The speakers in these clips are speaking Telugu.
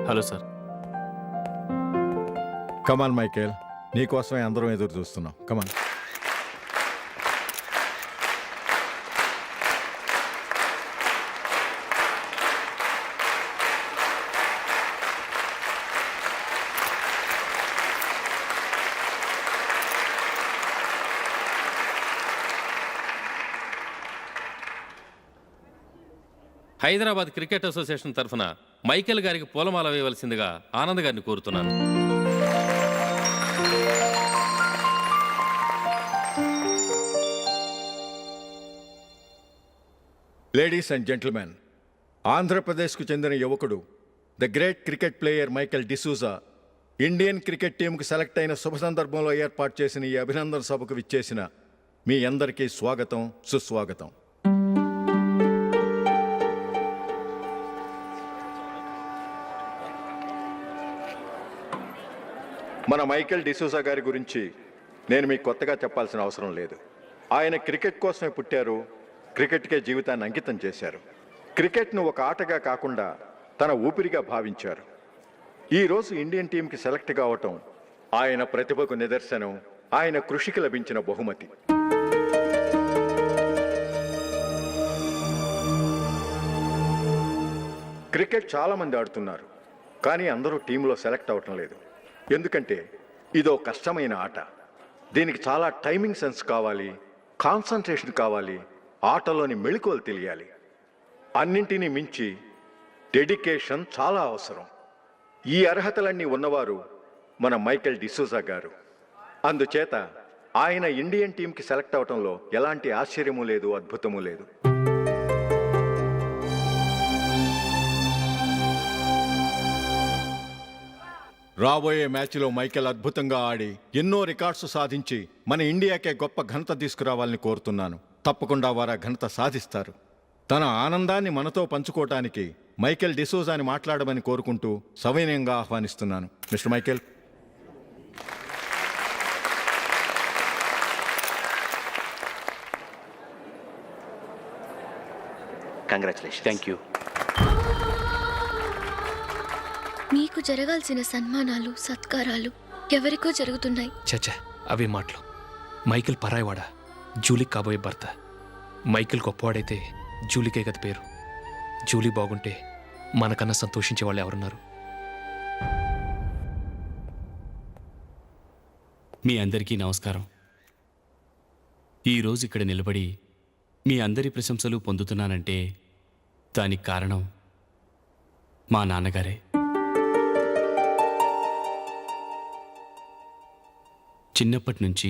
Hello sir. కమాన్ మైకేల్, నీకోసమే అందరం ఎదురు చూస్తున్నాం. కమాన్. హైదరాబాద్ క్రికెట్ అసోసియేషన్ తరఫున మైకేల్ గారికి పూలమాల వేయవలసిందిగా ఆనంద్ గారిని కోరుతున్నాను. లేడీస్ అండ్ జెంటిల్మెన్, ఆంధ్రప్రదేశ్కు చెందిన యువకుడు the great cricket player Michael D'Souza Indian cricket టీంకు సెలెక్ట్ అయిన శుభ సందర్భంలో ఏర్పాటు చేసిన ఈ అభినందన సభకు విచ్చేసిన మీ అందరికీ స్వాగతం, సుస్వాగతం. మన మైకేల్ డిసూజా గారి గురించి నేను మీకు కొత్తగా చెప్పాల్సిన అవసరం లేదు. ఆయన క్రికెట్ కోసమే పుట్టారు, క్రికెట్కే జీవితాన్ని అంకితం చేశారు. క్రికెట్ను ఒక ఆటగా కాకుండా తన ఊపిరిగా భావించారు. ఈరోజు ఇండియన్ టీంకి సెలెక్ట్ కావటం ఆయన ప్రతిభకు నిదర్శనం, ఆయన కృషికి లభించిన బహుమతి. క్రికెట్ చాలామంది ఆడుతున్నారు, కానీ అందరూ టీంలో సెలెక్ట్ అవటం లేదు. ఎందుకంటే ఇదో కష్టమైన ఆట. దీనికి చాలా టైమింగ్ సెన్స్ కావాలి, కాన్సన్ట్రేషన్ కావాలి, ఆటలోని మెళకువలు తెలియాలి. అన్నింటినీ మించి డెడికేషన్ చాలా అవసరం. ఈ అర్హతలన్నీ ఉన్నవారు మన మైకేల్ డిసూజా గారు. అందుచేత ఆయన ఇండియన్ టీంకి సెలెక్ట్ అవటంలో ఎలాంటి ఆశ్చర్యము లేదు, అద్భుతము లేదు. రాబోయే మ్యాచ్లో మైకేల్ అద్భుతంగా ఆడి ఎన్నో రికార్డ్స్ సాధించి మన ఇండియాకే గొప్ప ఘనత తీసుకురావాలని కోరుతున్నాను. తప్పకుండా వారు ఆ ఘనత సాధిస్తారు. తన ఆనందాన్ని మనతో పంచుకోవటానికి మైకేల్ డిసూజాని మాట్లాడమని కోరుకుంటూ సవినయంగా ఆహ్వానిస్తున్నాను. Mister Michael. Congratulation. Thank you. మీకు జరగాల్సిన సన్మానాలు, సత్కారాలు ఎవరికో జరుగుతున్నాయి. చచ్చా, అవే మాటలు. మైకేల్ పరాయివాడా, జూలీకి కాబోయే భర్త. మైకేల్ గొప్పవాడైతే జూలీకే గత పేరు. జూలీ బాగుంటే మనకన్నా సంతోషించే వాళ్ళు ఎవరున్నారు? మీ అందరికీ నమస్కారం. ఈరోజు ఇక్కడ నిలబడి మీ అందరి ప్రశంసలు పొందుతున్నానంటే దానికి కారణం మా నాన్నగారే. చిన్నప్పటి నుంచి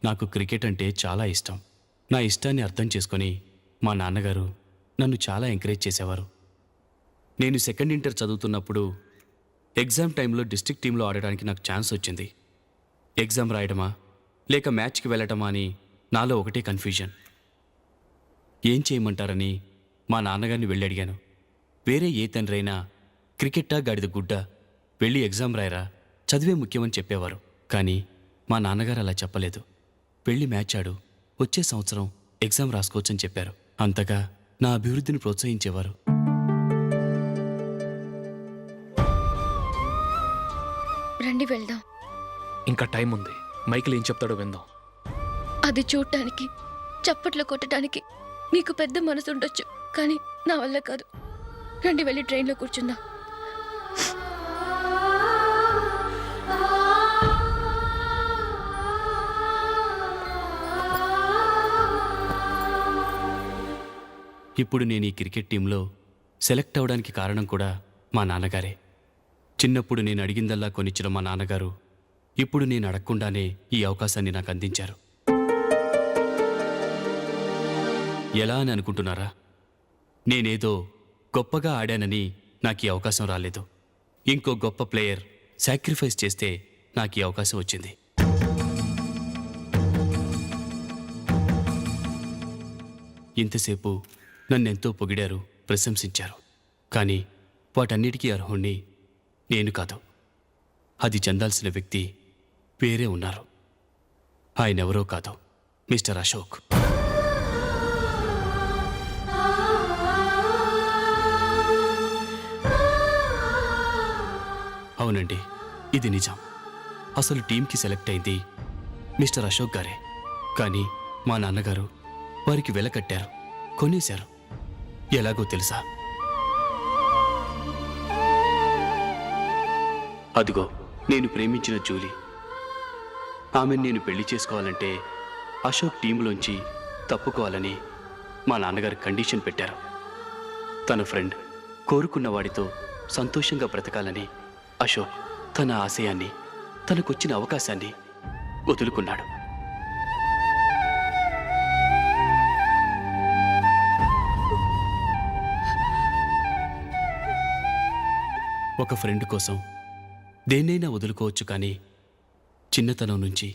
నాకు క్రికెట్ అంటే చాలా ఇష్టం. నా ఇష్టాన్ని అర్థం చేసుకొని మా నాన్నగారు నన్ను చాలా ఎంకరేజ్ చేసేవారు. నేను సెకండ్ ఇంటర్ చదువుతున్నప్పుడు ఎగ్జామ్ టైంలో డిస్ట్రిక్ట్ టీంలో ఆడడానికి నాకు ఛాన్స్ వచ్చింది. ఎగ్జామ్ రాయడమా లేక మ్యాచ్కి వెళ్ళటమా అని నాలో ఒకటే కన్ఫ్యూజన్. ఏం చేయమంటారని మా నాన్నగారిని వెళ్ళి అడిగాను. వేరే ఏ తండ్రైనా క్రికెట్టా గాడిద గుడ్డ, వెళ్ళి ఎగ్జామ్ రాయరా, చదివే ముఖ్యమని చెప్పేవారు. కానీ మా నాన్నగారు అలా చెప్పలేదు. వెళ్ళి మ్యాచ్ ఆడు, వచ్చే సంవత్సరం ఎగ్జామ్ రాసుకోవచ్చని చెప్పారు. అంతగా నా అభివృద్ధిని ప్రోత్సహించేవారు. రండి వెళ్దాం. ఇంకా టైం ఉంది. మైకేల్ ఏం చెప్తాడో విందాం. అది చూడటానికి, చప్పట్లు కొట్టడానికి మీకు పెద్ద మనసు ఉండొచ్చు, కానీ నా వల్ల కాదు. రండి వెళ్ళి ట్రైన్లో కూర్చుందాం. ఇప్పుడు నేను ఈ క్రికెట్ టీంలో సెలెక్ట్ అవ్వడానికి కారణం కూడా మా నాన్నగారే. చిన్నప్పుడు నేను అడిగిందల్లా కొనిచ్చిన మా నాన్నగారు ఇప్పుడు నేను అడగకుండానే ఈ అవకాశాన్ని నాకు అందించారు. ఎలా అని అనుకుంటున్నారా? నేనేదో గొప్పగా ఆడానని నాకు ఈ అవకాశం రాలేదు. ఇంకో గొప్ప ప్లేయర్ సాక్రిఫైస్ చేస్తే నాకు ఈ అవకాశం వచ్చింది. ఇంతసేపు నన్నెంతో పొగిడారు, ప్రశంసించారు. కానీ వాటన్నిటికీ అర్హుణ్ణి నేను కాదు. అది చెందాల్సిన వ్యక్తి వేరే ఉన్నారు. ఆయనెవరో కాదు, మిస్టర్ అశోక్. అవునండి, ఇది నిజం. అసలు టీంకి సెలెక్ట్ అయింది మిస్టర్ అశోక్ గారే. కానీ మా నాన్నగారు వారికి వెల కట్టారు, కొనేశారు. ఎలాగో తెలుసా? అదిగో నేను ప్రేమించిన జూలీ. ఆమెను నేను పెళ్లి చేసుకోవాలంటే అశోక్ టీంలోంచి తప్పుకోవాలని మా నాన్నగారు కండిషన్ పెట్టారు. తన ఫ్రెండ్ కోరుకున్న వాడితో సంతోషంగా బ్రతకాలని అశోక్ తన ఆశయాన్ని, తనకొచ్చిన అవకాశాన్ని వదులుకున్నాడు. ఒక ఫ్రెండ్ కోసం దేన్నైనా వదులుకోవచ్చు, కానీ చిన్నతనం నుంచి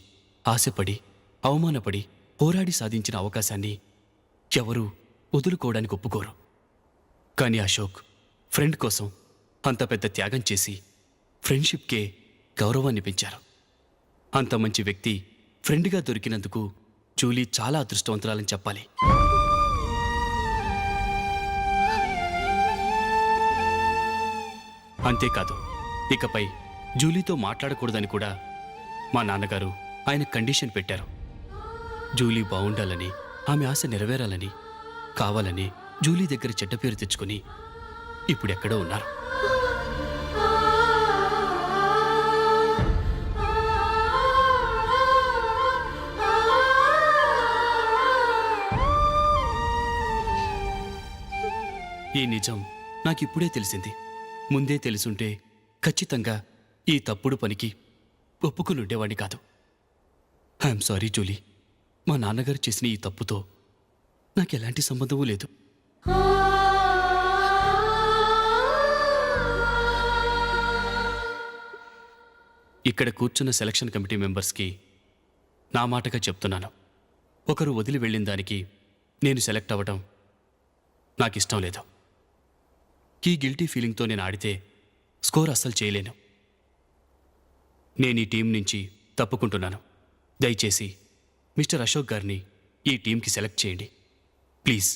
ఆశపడి, అవమానపడి, పోరాడి సాధించిన అవకాశాన్ని ఎవరూ వదులుకోవడానికి ఒప్పుకోరు. కానీ అశోక్ ఫ్రెండ్ కోసం అంత పెద్ద త్యాగం చేసి ఫ్రెండ్షిప్కే గౌరవాన్ని పెంచారు. అంత మంచి వ్యక్తి ఫ్రెండ్గా దొరికినందుకు జూలీ చాలా అదృష్టవంతురాలని చెప్పాలి. అంతేకాదు, ఇకపై జూలీతో మాట్లాడకూడదని కూడా మా నాన్నగారు ఆయన కండిషన్ పెట్టారు. జూలీ బాగుండాలని, ఆమె ఆశ నెరవేరాలని, కావాలని జూలీ దగ్గర చెడ్డ పేరు తెచ్చుకుని ఇప్పుడెక్కడో ఉన్నారు. ఈ నిజం నాకిప్పుడే తెలిసింది. ముందే తెలుసుంటే ఖచ్చితంగా ఈ తప్పుడు పనికి ఒప్పుకుని ఉండేవాడిని కాదు. I'm sorry Julie. మా నాన్నగారు చేసిన ఈ తప్పుతో నాకెలాంటి సంబంధమూ లేదు. ఇక్కడ కూర్చున్న సెలక్షన్ కమిటీ మెంబర్స్కి నా మాటగా చెప్తున్నాను. ఒకరు వదిలి వెళ్ళిన దానికి నేను సెలెక్ట్ అవ్వడం నాకిష్టం లేదు. ఈ గిల్టీ ఫీలింగ్తో నేను ఆడితే స్కోర్ అస్సలు చేయలేను. నేను ఈ టీం నుంచి తప్పుకుంటున్నాను. దయచేసి మిస్టర్ అశోక్ గారిని ఈ టీంకి సెలెక్ట్ చేయండి ప్లీజ్.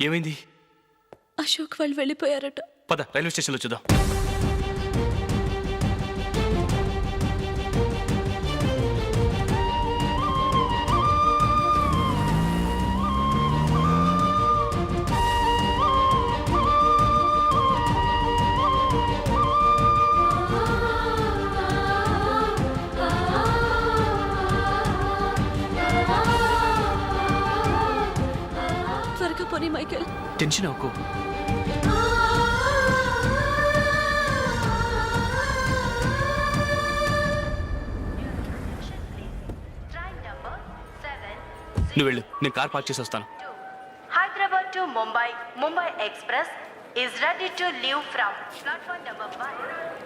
ఏమైంది? అశోక్ వాళ్ళు వెళ్ళిపోయారట. పద రైల్వే స్టేషన్లో చూద్దాం. త్వరగా పోనీ మైకేల్. టెన్షన్ అవ్వకు. నువ్వు వెళ్ళు, నేను కార్ పార్క్ చేసి వస్తాను. Hyderabad to Mumbai Express is ready to leave from platform number 1.